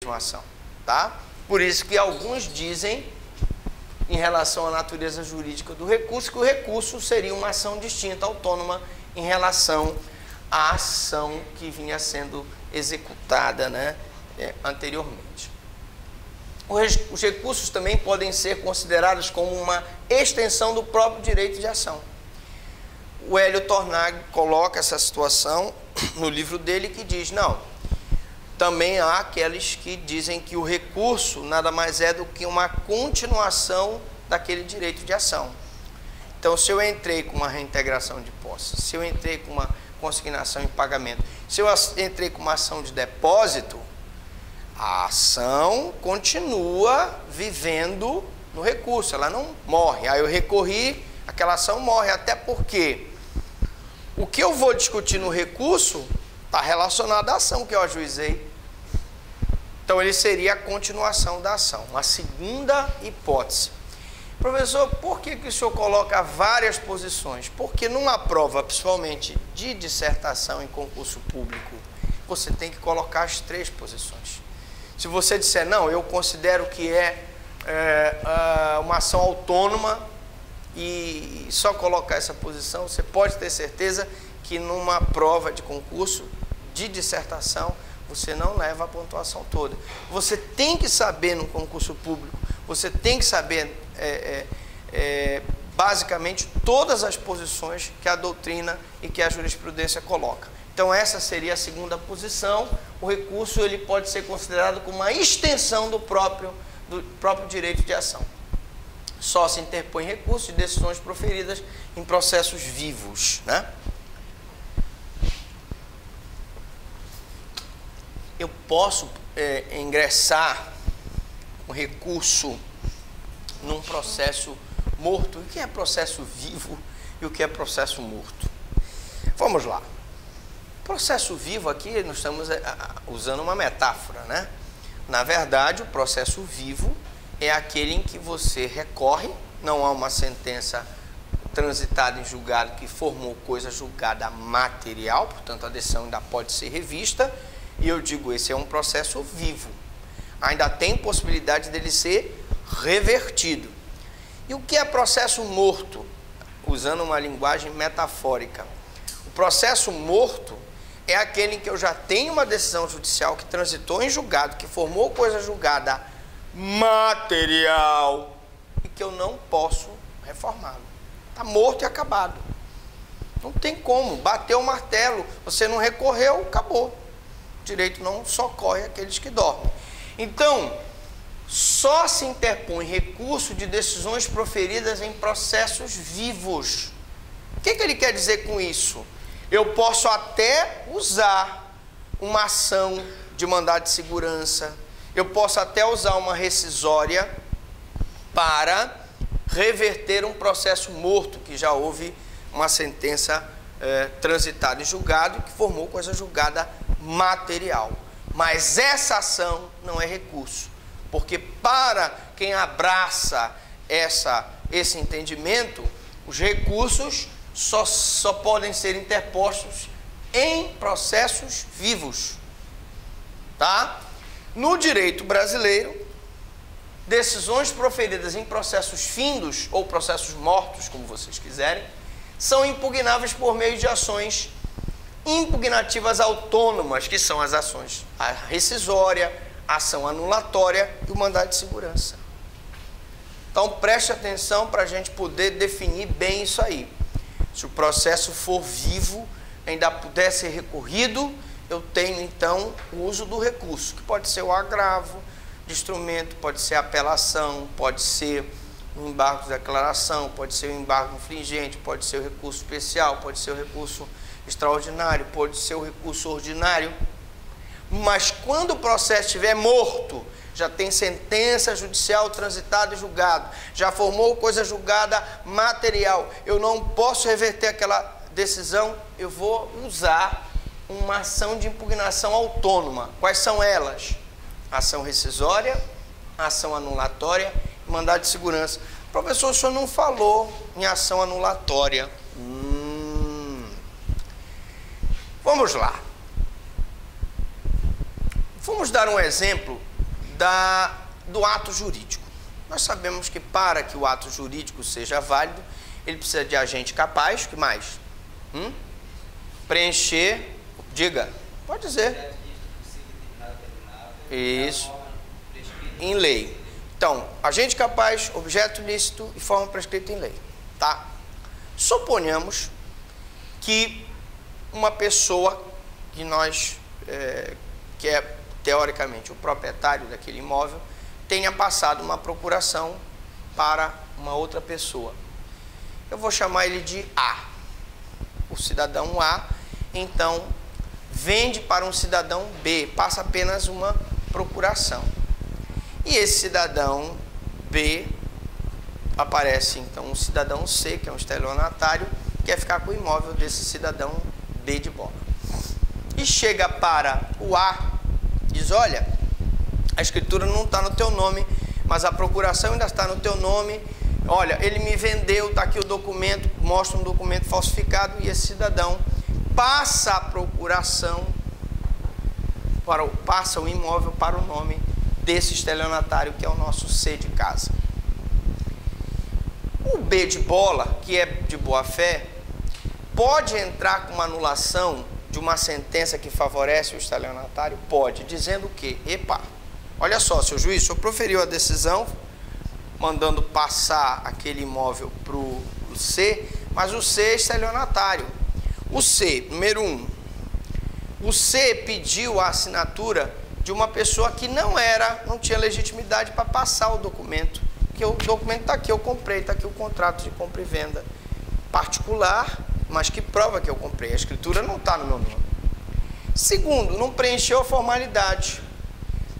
mesma ação, tá? Por isso que alguns dizem, em relação à natureza jurídica do recurso, que o recurso seria uma ação distinta, autônoma, em relação à ação que vinha sendo executada, né, anteriormente. Os recursos também podem ser considerados como uma extensão do próprio direito de ação. O Hélio Tornag coloca essa situação no livro dele, que diz, não, também há aqueles que dizem que o recurso nada mais é do que uma continuação daquele direito de ação. Então, se eu entrei com uma reintegração de posse, se eu entrei com uma consignação em pagamento, se eu entrei com uma ação de depósito, a ação continua vivendo no recurso, ela não morre. Aí eu recorri, aquela ação morre, até porque o que eu vou discutir no recurso está relacionado à ação que eu ajuizei. Então, ele seria a continuação da ação, uma segunda hipótese. Professor, por que o senhor coloca várias posições? Porque numa prova, principalmente de dissertação em concurso público, você tem que colocar as três posições. Se você disser, não, eu considero que é uma ação autônoma e só colocar essa posição, você pode ter certeza que numa prova de concurso de dissertação, você não leva a pontuação toda. Você tem que saber no concurso público, você tem que saber basicamente todas as posições que a doutrina e que a jurisprudência coloca. Então essa seria a segunda posição. O recurso ele pode ser considerado como uma extensão do próprio direito de ação. Só se interpõe recurso de decisões proferidas em processos vivos, né? Eu posso ingressar um recurso num processo morto. O que é processo vivo e o que é processo morto? Vamos lá. Processo vivo aqui, nós estamos usando uma metáfora, né? Na verdade, o processo vivo é aquele em que você recorre, não há uma sentença transitada em julgado que formou coisa julgada material, portanto a decisão ainda pode ser revista, e eu digo, esse é um processo vivo. Ainda tem possibilidade dele ser revertido. E o que é processo morto? Usando uma linguagem metafórica. O processo morto é aquele em que eu já tenho uma decisão judicial que transitou em julgado, que formou coisa julgada material e que eu não posso reformá-lo. Está morto e acabado. Não tem como. Bateu o martelo, você não recorreu, acabou. O direito não socorre aqueles que dormem. Então, só se interpõe recurso de decisões proferidas em processos vivos. O que ele quer dizer com isso? Eu posso até usar uma ação de mandado de segurança, eu posso até usar uma rescisória para reverter um processo morto, que já houve uma sentença transitada em julgado, que formou coisa julgada material. Mas essa ação não é recurso, porque para quem abraça esse entendimento, os recursos só podem ser interpostos em processos vivos, tá? No direito brasileiro, decisões proferidas em processos findos ou processos mortos, como vocês quiserem, são impugnáveis por meio de ações impugnativas autônomas, que são as ações a rescisória, a ação anulatória e o mandado de segurança. Então preste atenção para a gente poder definir bem isso aí. Se o processo for vivo, ainda puder ser recorrido, eu tenho então o uso do recurso, que pode ser o agravo de instrumento, pode ser a apelação, pode ser o embargo de declaração, pode ser o embargo infringente, pode ser o recurso especial, pode ser o recurso extraordinário, pode ser o recurso ordinário. Mas quando o processo estiver morto, já tem sentença judicial transitada e julgado, já formou coisa julgada material, eu não posso reverter aquela decisão, eu vou usar uma ação de impugnação autônoma. Quais são elas? Ação rescisória, ação anulatória e mandado de segurança. Professor, o senhor não falou em ação anulatória. Vamos lá. Vamos dar um exemplo do ato jurídico. Nós sabemos que para que o ato jurídico seja válido, ele precisa de agente capaz, o que mais? Preencher, diga, pode dizer. Isso, em lei. Então, agente capaz, objeto lícito e forma prescrita em lei, tá? Suponhamos que uma pessoa que que é teoricamente o proprietário daquele imóvel, tenha passado uma procuração para uma outra pessoa. Eu vou chamar ele de A. O cidadão A, então, vende para um cidadão B, passa apenas uma procuração. E esse cidadão B, aparece então um cidadão C, que é um estelionatário, quer ficar com o imóvel desse cidadão B de bola. E chega para o A, diz, olha, a escritura não está no teu nome, mas a procuração ainda está no teu nome. Olha, ele me vendeu, está aqui o documento, mostra um documento falsificado, e esse cidadão passa a procuração, passa o imóvel para o nome desse estelionatário, que é o nosso C de casa. O B de bola, que é de boa fé, pode entrar com uma anulação de uma sentença que favorece o estelionatário? Pode, dizendo o quê? Epa, olha só, seu juiz, o senhor proferiu a decisão mandando passar aquele imóvel para o C, mas o C é estelionatário. O C, número 1, o C pediu a assinatura de uma pessoa que não tinha legitimidade para passar o documento, que o documento está aqui, eu comprei, está aqui o contrato de compra e venda particular, mas que prova que eu comprei, a escritura não está no meu nome. Segundo, não preencheu a formalidade,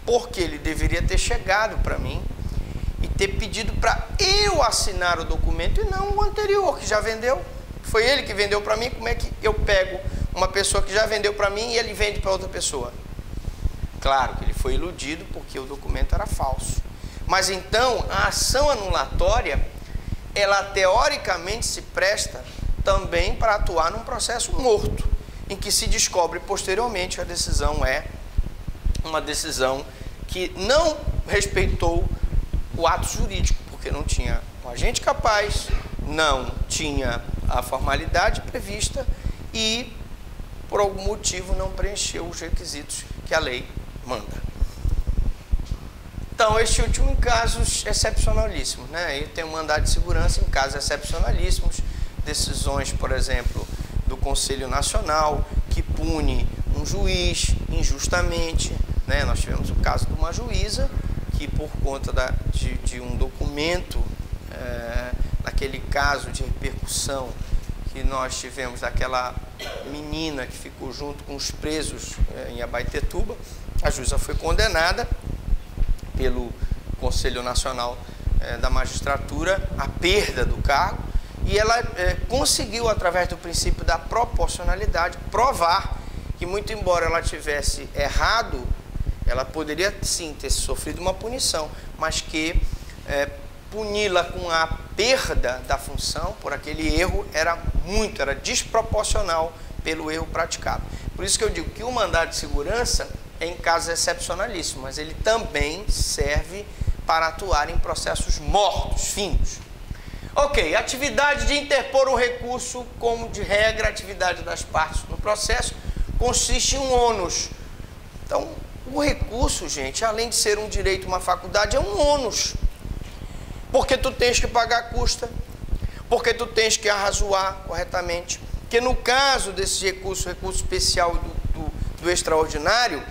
porque ele deveria ter chegado para mim e ter pedido para eu assinar o documento e não o anterior, que já vendeu. Foi ele que vendeu para mim, como é que eu pego uma pessoa que já vendeu para mim e ele vende para outra pessoa? Claro que ele foi iludido porque o documento era falso. Mas então, a ação anulatória, ela teoricamente se presta também para atuar num processo morto, em que se descobre posteriormente que a decisão é uma decisão que não respeitou o ato jurídico, porque não tinha um agente capaz, não tinha a formalidade prevista e, por algum motivo, não preencheu os requisitos que a lei manda. Então, este último em casos excepcionalíssimos, né? E tem um mandado de segurança em casos excepcionalíssimos, decisões, por exemplo, do Conselho Nacional, que pune um juiz injustamente, né? Nós tivemos o caso de uma juíza que, por conta de um documento, naquele caso de repercussão que nós tivemos daquela menina que ficou junto com os presos em Abaetetuba, a juíza foi condenada pelo Conselho Nacional da Magistratura à perda do cargo, e ela conseguiu, através do princípio da proporcionalidade, provar que, muito embora ela tivesse errado, ela poderia sim ter sofrido uma punição, mas que puni-la com a perda da função por aquele erro era desproporcional pelo erro praticado. Por isso que eu digo que o mandado de segurança é em casos excepcionalíssimos, mas ele também serve para atuar em processos mortos, findos. Ok, atividade de interpor um recurso, como de regra, a atividade das partes no processo, consiste em um ônus. Então, o recurso, gente, além de ser um direito, uma faculdade, é um ônus. Porque tu tens que pagar a custa, porque tu tens que arrazoar corretamente. Porque no caso desse recurso especial do extraordinário,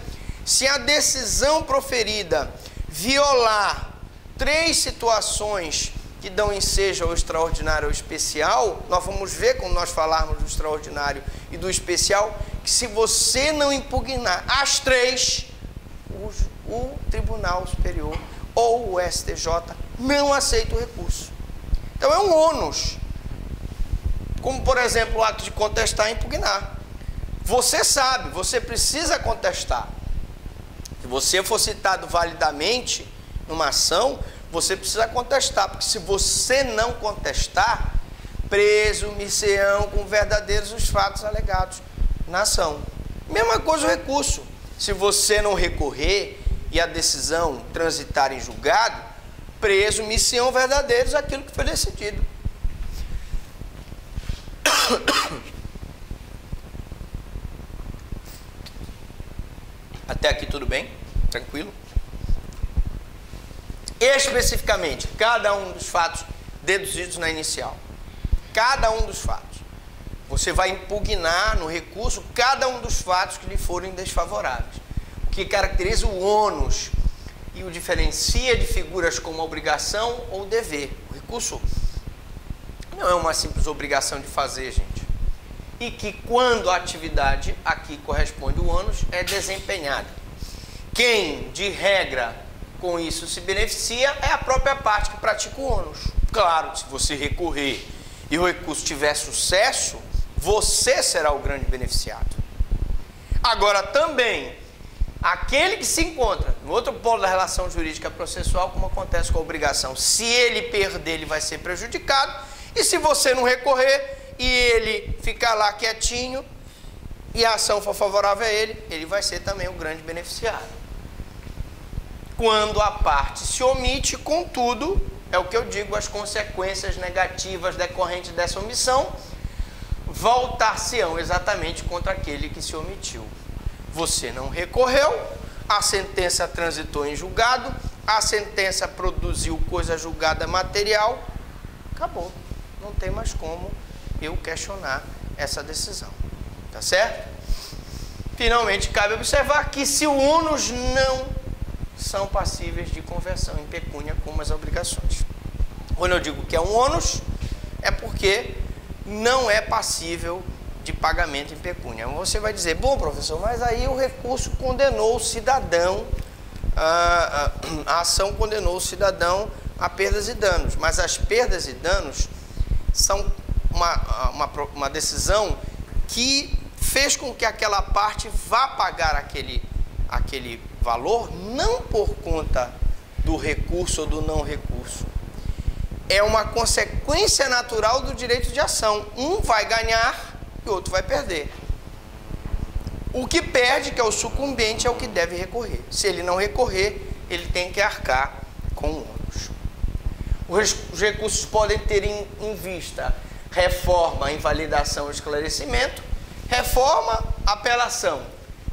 se a decisão proferida violar 3 situações que dão ensejo ao extraordinário ou especial, nós vamos ver, quando nós falarmos do extraordinário e do especial, que se você não impugnar as 3, o Tribunal Superior ou o STJ não aceita o recurso. Então é um ônus. Como, por exemplo, o ato de contestar e impugnar. Você sabe, você precisa contestar. Se você for citado validamente numa ação, você precisa contestar, porque se você não contestar, presumir-se-ão com verdadeiros os fatos alegados na ação. Mesma coisa o recurso. Se você não recorrer, e a decisão transitar em julgado, presume-se-ão verdadeiros aquilo que foi decidido. Até aqui tudo bem? Tranquilo? Especificamente, cada um dos fatos deduzidos na inicial. Cada um dos fatos. Você vai impugnar no recurso cada um dos fatos que lhe forem desfavoráveis. O que caracteriza o ônus e o diferencia de figuras como obrigação ou dever. O recurso não é uma simples obrigação de fazer, gente. E que quando a atividade a que corresponde o ônus é desempenhada. Quem, de regra, com isso se beneficia é a própria parte que pratica o ônus. Claro, se você recorrer e o recurso tiver sucesso, você será o grande beneficiado. Agora também, aquele que se encontra no outro polo da relação jurídica processual, como acontece com a obrigação, se ele perder, ele vai ser prejudicado, e se você não recorrer e ele ficar lá quietinho e a ação for favorável a ele, ele vai ser também o grande beneficiado. Quando a parte se omite, contudo, é o que eu digo, as consequências negativas decorrentes dessa omissão voltar-se-ão exatamente contra aquele que se omitiu. Você não recorreu, a sentença transitou em julgado, a sentença produziu coisa julgada material, acabou. Não tem mais como eu questionar essa decisão. Tá certo? Finalmente, cabe observar que se o ônus não são passíveis de conversão em pecúnia como as obrigações. Quando eu digo que é um ônus, é porque não é passível de pagamento em pecúnia. Você vai dizer, bom, professor, mas aí o recurso condenou o cidadão, a ação condenou o cidadão a perdas e danos, mas as perdas e danos são uma decisão que fez com que aquela parte vá pagar aquele valor, não por conta do recurso ou do não recurso. É uma consequência natural do direito de ação. Um vai ganhar e o outro vai perder. O que perde, que é o sucumbente, é o que deve recorrer. Se ele não recorrer, ele tem que arcar com o ônus. Os recursos podem ter em vista reforma, invalidação, esclarecimento, reforma, apelação,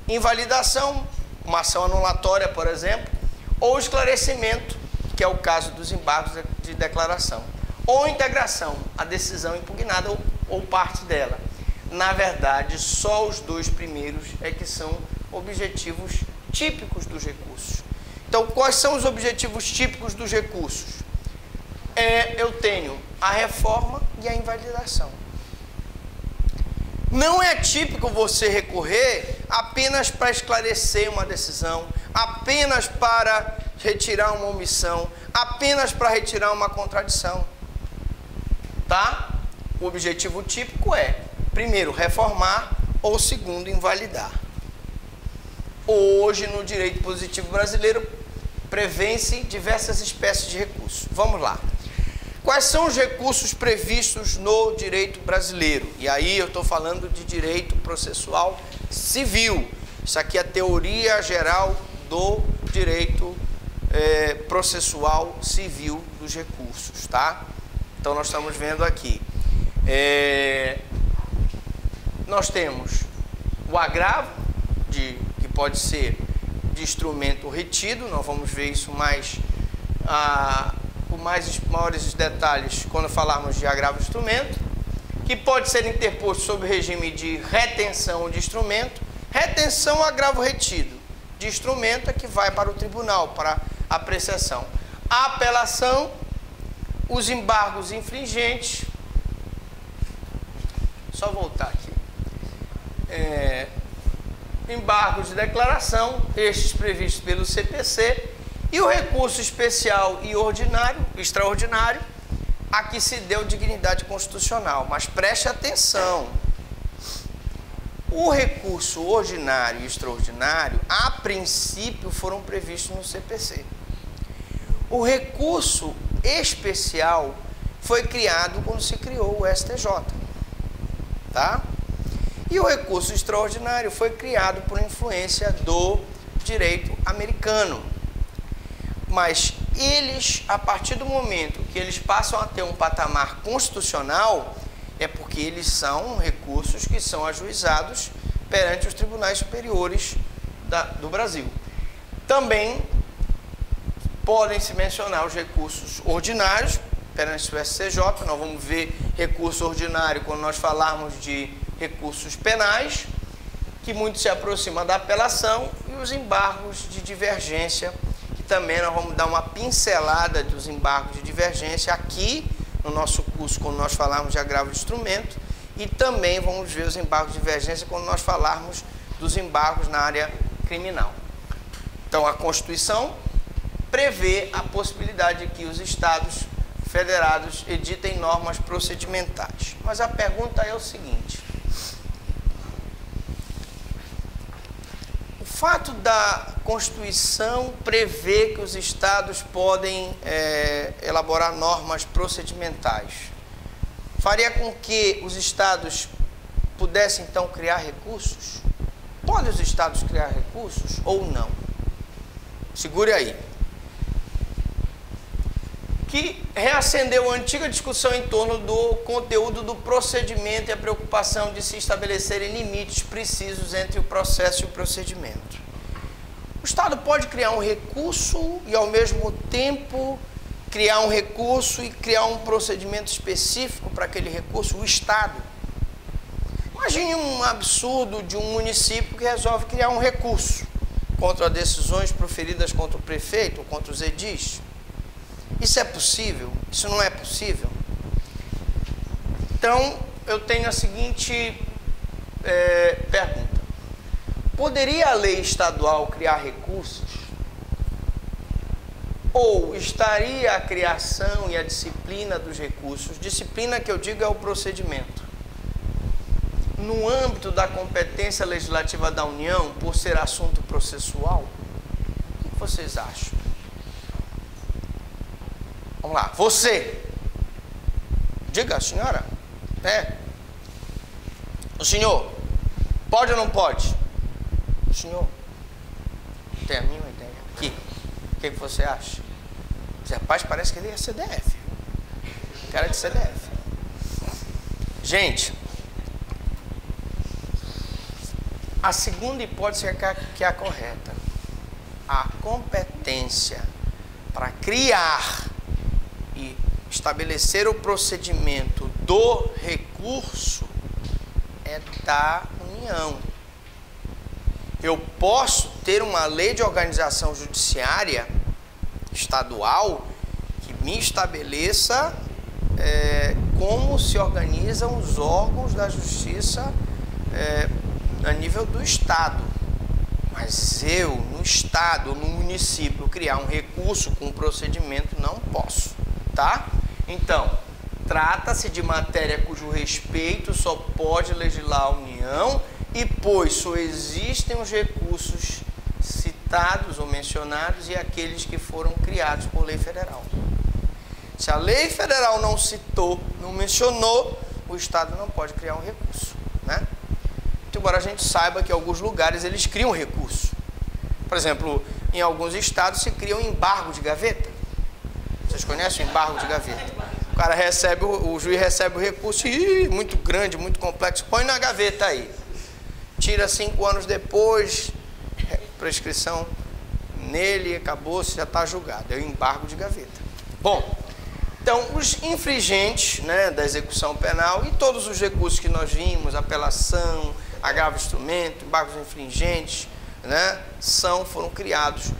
invalidação, uma ação anulatória, por exemplo, ou esclarecimento, que é o caso dos embargos de declaração, ou integração, a decisão impugnada ou parte dela. Na verdade, só os dois primeiros é que são objetivos típicos dos recursos. Então, quais são os objetivos típicos dos recursos? Eu tenho a reforma e a invalidação. Não é típico você recorrer apenas para esclarecer uma decisão, apenas para retirar uma omissão, apenas para retirar uma contradição. Tá? O objetivo típico é, primeiro, reformar ou, segundo, invalidar. Hoje, no direito positivo brasileiro, prevê-se diversas espécies de recursos. Vamos lá. Quais são os recursos previstos no direito brasileiro? E aí eu estou falando de direito processual civil. Isso aqui é a teoria geral do direito processual civil dos recursos, tá? Então nós estamos vendo aqui. Nós temos o agravo, que pode ser de instrumento retido, nós vamos ver isso mais com maiores detalhes quando falarmos de agravo de instrumento, que pode ser interposto sob regime de retenção ou de instrumento. Retenção, agravo retido. De instrumento é que vai para o tribunal, para apreciação. A apelação, os embargos infringentes. Só voltar aqui. Embargos de declaração, estes previstos pelo CPC. E o recurso especial e extraordinário, a que se deu dignidade constitucional. Mas preste atenção, o recurso ordinário e extraordinário, a princípio, foram previstos no CPC. O recurso especial foi criado quando se criou o STJ. Tá? E o recurso extraordinário foi criado por influência do direito americano. Mas eles, a partir do momento que eles passam a ter um patamar constitucional, é porque eles são recursos que são ajuizados perante os tribunais superiores do Brasil. Também podem se mencionar os recursos ordinários perante o STJ. Nós vamos ver recurso ordinário quando nós falarmos de recursos penais, que muito se aproxima da apelação, e os embargos de divergência, que também nós vamos dar uma pincelada dos embargos de divergência aqui no nosso curso, quando nós falarmos de agravo de instrumento, e também vamos ver os embargos de divergência quando nós falarmos dos embargos na área criminal. Então, a Constituição prevê a possibilidade de que os Estados federados editem normas procedimentais. Mas a pergunta é o seguinte: o fato da Constituição prever que os Estados podem elaborar normas procedimentais faria com que os Estados pudessem, então, criar recursos? Podem os Estados criar recursos ou não? Segure aí. Que reacendeu a antiga discussão em torno do conteúdo do procedimento e a preocupação de se estabelecerem limites precisos entre o processo e o procedimento. O Estado pode criar um recurso e, ao mesmo tempo, criar um recurso e criar um procedimento específico para aquele recurso, o Estado. Imagine um absurdo de um município que resolve criar um recurso contra decisões proferidas contra o prefeito ou contra os edis. Isso é possível? Isso não é possível? Então, eu tenho a seguinte pergunta: poderia a lei estadual criar recursos? Ou estaria a criação e a disciplina dos recursos, disciplina que eu digo é o procedimento, no âmbito da competência legislativa da União, por ser assunto processual? O que vocês acham? Vamos lá, você. Diga, senhora. O senhor, pode ou não pode? O senhor tem a mínima ideia. Aqui, o que você acha? Esse rapaz parece que ele é CDF. Cara de CDF. Gente, a segunda hipótese que é a correta. A competência para criar e estabelecer o procedimento do recurso é da União. Eu posso ter uma lei de organização judiciária estadual que me estabeleça como se organizam os órgãos da justiça a nível do Estado. Mas eu, no Estado, no município, criar um recurso com um procedimento, não posso, tá? Então, trata-se de matéria cujo respeito só pode legislar a União, e pois só existem os recursos citados ou mencionados e aqueles que foram criados por lei federal. Se a lei federal não citou, não mencionou, o Estado não pode criar um recurso, né? Embora a gente saiba que em alguns lugares eles criam recurso. Por exemplo, em alguns estados se cria um embargo de gaveta. Vocês conhecem o embargo de gaveta? O cara recebe, o juiz recebe o recurso, muito grande, muito complexo, põe na gaveta aí. Tira 5 anos depois, prescrição nele, acabou-se, já está julgado. É o embargo de gaveta. Bom, então os infringentes, né, da execução penal e todos os recursos que nós vimos, apelação, agravo de instrumento, embargos infringentes, né, foram criados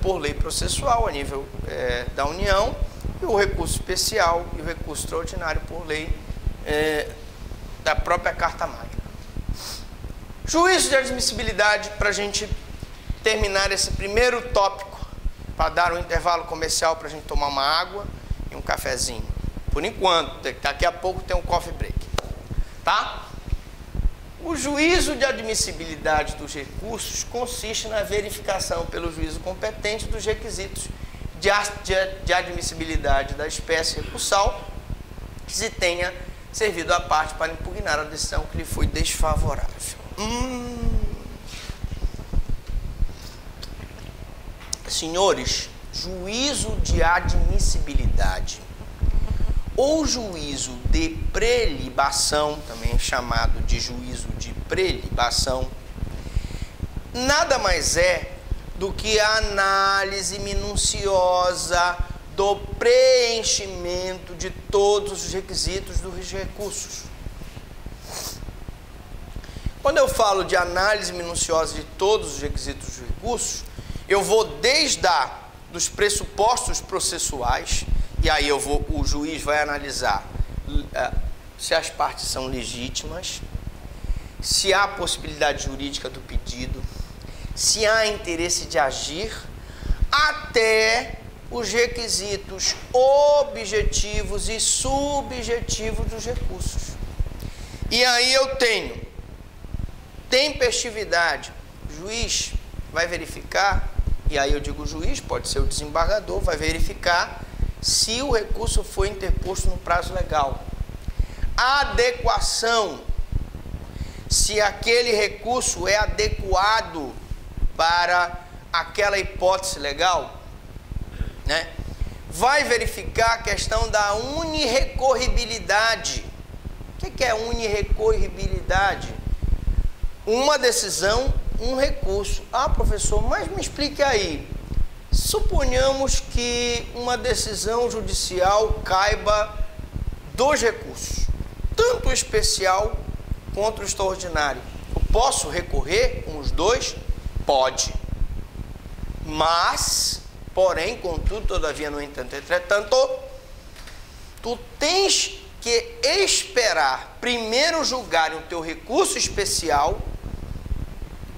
por lei processual a nível da União, e o recurso especial e o recurso extraordinário por lei da própria Carta Magna. Juízo de admissibilidade, para a gente terminar esse primeiro tópico, para dar um intervalo comercial para a gente tomar uma água e um cafezinho. Por enquanto, daqui a pouco tem um coffee break, tá? O juízo de admissibilidade dos recursos consiste na verificação pelo juízo competente dos requisitos de admissibilidade da espécie recursal que se tenha servido à parte para impugnar a decisão que lhe foi desfavorável. Senhores, juízo de admissibilidade ou juízo de prelibação, também chamado de juízo de prelibação, nada mais é do que a análise minuciosa do preenchimento de todos os requisitos dos recursos. Quando eu falo de análise minuciosa de todos os requisitos dos recursos, eu vou desde dos pressupostos processuais, e aí o juiz vai analisar se as partes são legítimas, se há possibilidade jurídica do pedido, se há interesse de agir, até os requisitos objetivos e subjetivos dos recursos. E aí eu tenho tempestividade. O juiz vai verificar, e aí eu digo juiz, pode ser o desembargador, vai verificar se o recurso foi interposto no prazo legal. Adequação, se aquele recurso é adequado para aquela hipótese legal, né? Vai verificar a questão da unirrecorribilidade. O que é unirrecorribilidade? Uma decisão, um recurso. Ah, professor, mas me explique aí. Suponhamos que uma decisão judicial caiba 2 recursos, tanto o especial quanto o extraordinário. Eu posso recorrer com os 2? Pode. Mas, porém, contudo, todavia, no entanto, entretanto, tu tens que esperar primeiro julgarem o teu recurso especial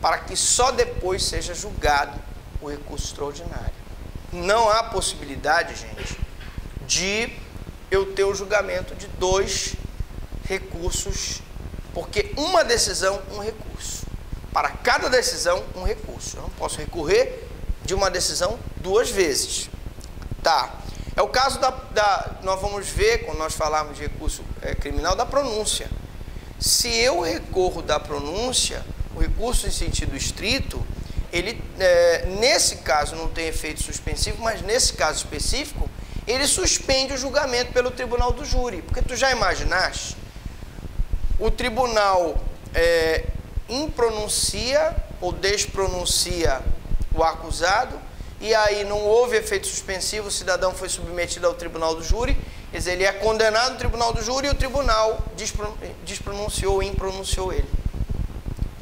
para que só depois seja julgado o recurso extraordinário. Não há possibilidade, gente, de eu ter o julgamento de 2 recursos, porque uma decisão, um recurso. Para cada decisão, um recurso. Eu não posso recorrer de uma decisão 2 vezes. Tá. É o caso nós vamos ver, quando nós falarmos de recurso criminal, da pronúncia. Se eu recorro da pronúncia, o recurso em sentido estrito, ele, nesse caso, não tem efeito suspensivo, mas nesse caso específico, ele suspende o julgamento pelo tribunal do júri. Porque tu já imaginaste? O tribunal impronuncia ou despronuncia o acusado, e aí não houve efeito suspensivo, o cidadão foi submetido ao tribunal do júri, quer dizer, ele é condenado no tribunal do júri e o tribunal despronunciou ou impronunciou ele.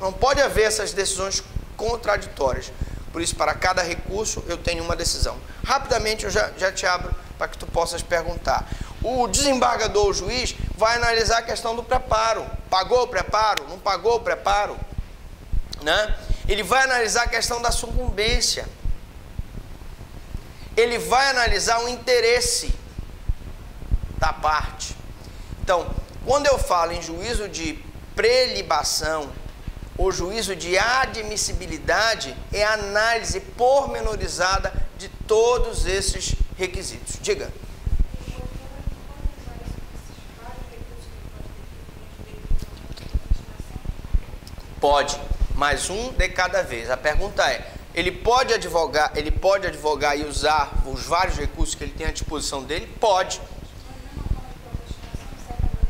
Não pode haver essas decisões contraditórias. Por isso, para cada recurso, eu tenho uma decisão. Rapidamente, eu já te abro para que tu possas perguntar. O desembargador, o juiz, vai analisar a questão do preparo. Pagou o preparo? Não pagou o preparo? Né? Ele vai analisar a questão da sucumbência. Ele vai analisar o interesse da parte. Então, quando eu falo em juízo de prelibação ou juízo de admissibilidade, é a análise pormenorizada de todos esses requisitos. Diga. Pode, mas um de cada vez. A pergunta é, ele pode advogar e usar os vários recursos que ele tem à disposição dele? Pode.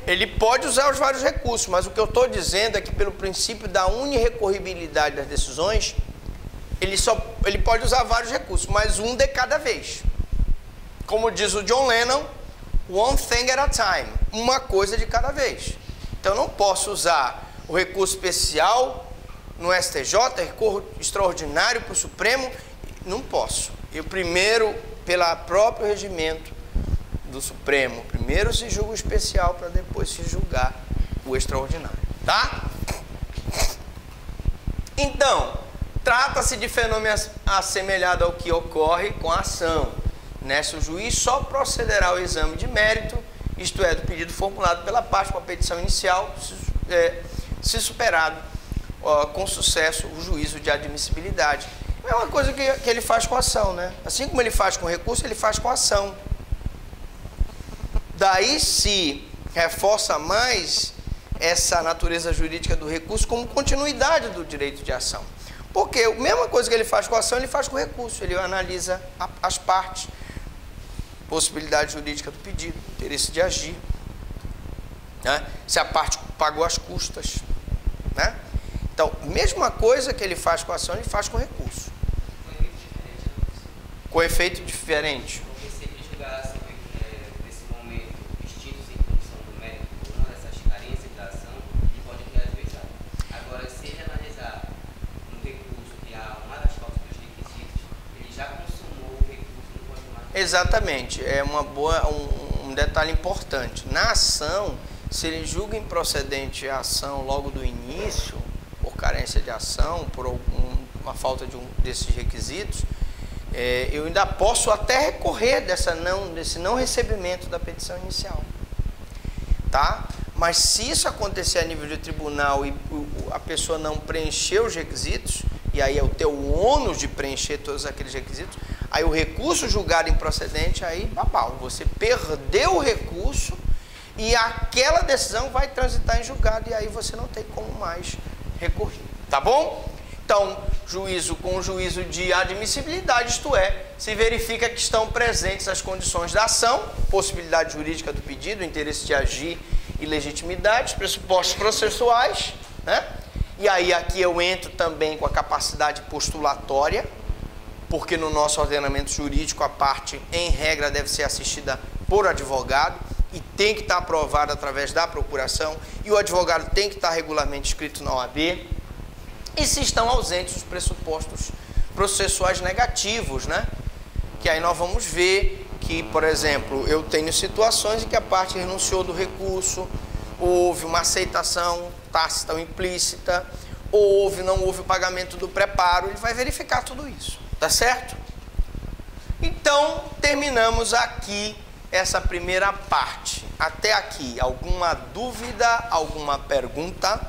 Ele pode usar os vários recursos, mas o que eu estou dizendo é que pelo princípio da unirrecorribilidade das decisões, ele pode usar vários recursos, mas um de cada vez. Como diz o John Lennon, one thing at a time, uma coisa de cada vez. Então eu não posso usar o recurso especial no STJ, recurso extraordinário para o Supremo, não posso. Eu primeiro, pelo próprio regimento do Supremo, primeiro se julga o especial para depois se julgar o extraordinário, tá? Então, trata-se de fenômeno assemelhado ao que ocorre com a ação. Nessa, o juiz só procederá ao exame de mérito, isto é, do pedido formulado pela parte com a petição inicial, se superado com sucesso o juízo de admissibilidade. É uma coisa que ele faz com a ação, né? Assim como ele faz com recurso, ele faz com a ação. Daí se reforça mais essa natureza jurídica do recurso como continuidade do direito de ação. Porque a mesma coisa que ele faz com a ação, ele faz com o recurso. Ele analisa as partes, possibilidade jurídica do pedido, interesse de agir, né? Se a parte pagou as custas, né? Então, mesma coisa que ele faz com a ação, ele faz com o recurso. Com efeito diferente. Porque se ele julgasse nesse momento extintos em função do mérito por uma dessas carências da ação, ele pode reajuizar. Agora, se ele analisar no recurso que há uma das faltas dos requisitos, ele já consumou o recurso, não pode mais. Exatamente, é um detalhe importante. Na ação, se ele julga improcedente a ação logo do início, por carência de ação, por uma falta desses requisitos, eu ainda posso até recorrer desse não recebimento da petição inicial, tá? Mas se isso acontecer a nível de tribunal e a pessoa não preencher os requisitos, e aí é o teu ônus de preencher todos aqueles requisitos, aí o recurso julgado improcedente, aí babau, você perdeu o recurso e aquela decisão vai transitar em julgado e aí você não tem como mais recorrer, tá bom? Então, juízo com juízo de admissibilidade, isto é, se verifica que estão presentes as condições da ação, possibilidade jurídica do pedido, interesse de agir e legitimidade, pressupostos processuais, né? E aí aqui eu entro também com a capacidade postulatória, porque no nosso ordenamento jurídico a parte, em regra, deve ser assistida por advogado e tem que estar aprovada através da procuração e o advogado tem que estar regularmente inscrito na OAB. E se estão ausentes os pressupostos processuais negativos, né? Que aí nós vamos ver que, por exemplo, eu tenho situações em que a parte renunciou do recurso, houve uma aceitação tácita ou implícita, não houve o pagamento do preparo, ele vai verificar tudo isso, tá certo? Então, terminamos aqui essa primeira parte. Até aqui, alguma dúvida, alguma pergunta?